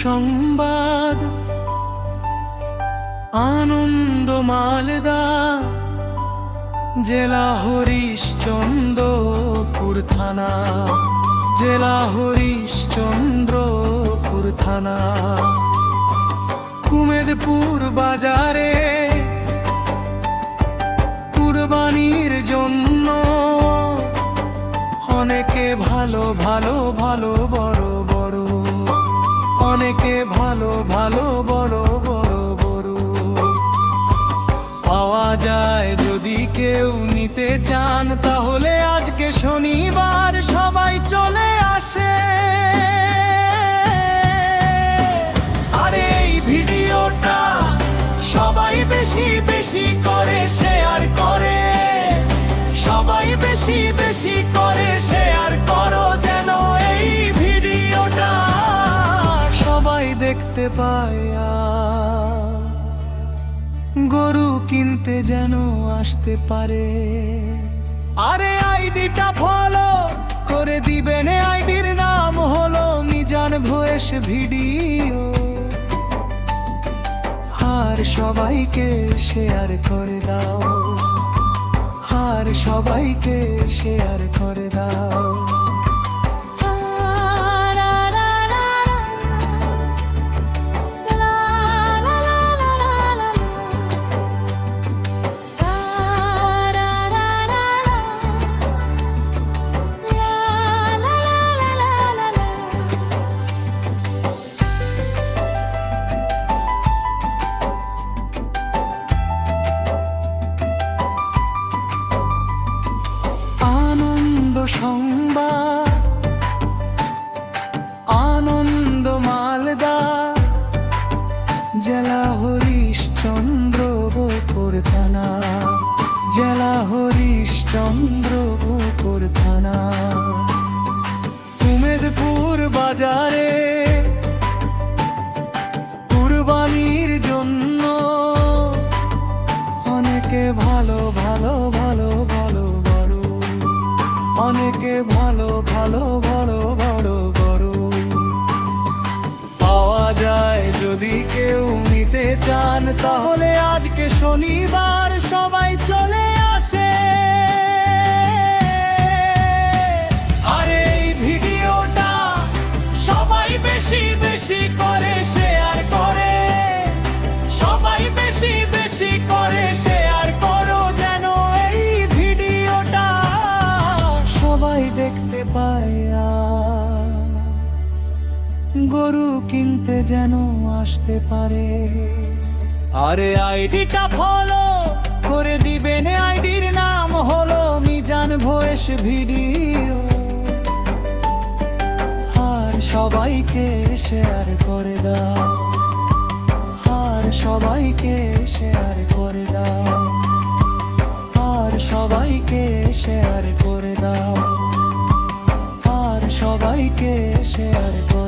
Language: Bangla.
সংবাদ আনন্দ মালদা জেলা হরিশ্চন্দ্রপুর থানা, জেলা হরিশ্চন্দ্রপুর থানা। কুমেদপুর বাজারে কুরবানির জন্য অনেকে ভালো ভালো ভালো বড় বড়, অনেকে ভালো ভালো বড় বড় বড় পাওয়া যায়। যদি কেউ নিতে চান তাহলে আজকে শনিবার সবাই চলে আসে। আর এই ভিডিওটা সবাই বেশি বেশি করে শেয়ার করে, সবাই বেশি বেশি করে শেয়ার করো, যেন এই ভিডিওটা সবাই দেখতে পায়। গরু কিনতে যেন আসতে পারে। আরে আইডিটা ফলো করে দিবেন, আইডির নাম হলো মিজান ভয়েস ভিডিও। আর সবাইকে শেয়ার করে দাও, আর সবাইকে শেয়ার করে দাও। সংবাদ আনন্দ মালদা জেলা হরিশ্চন্দ্রপুর থানা, জেলা হরিশ্চন্দ্রপুর থানা। কুমেদপুর বাজারে কুরবানির জন্য অনেকে ভালো ভালো ভালো ভালো বড়, অনেকে ভালো ভালো বড় বড় বড় পাওয়া যায়। যদি কেউ নিতে চান তাহলে আজকে শনিবার সবাই চলে আসে। আর এই ভিডিওটা সবাই বেশি বেশি করে শেয়ার করে, সবাই বেশি বেশি করে শেয়ার করো, যেন এই ভিডিওটা সবাই দেখতে পায়। গরু কিনতে যেন আসতে পারে। আরে আইডিটা ফলো করে দিবেন, আইডির নাম হলো মিজান ভয়েস ভিডিও। আর সবাইকে শেয়ার করে দাও, আর সবাইকে শেয়ার করে দাও, আর সবাইকে শেয়ার করে দাও, আর সবাইকে শেয়ার করে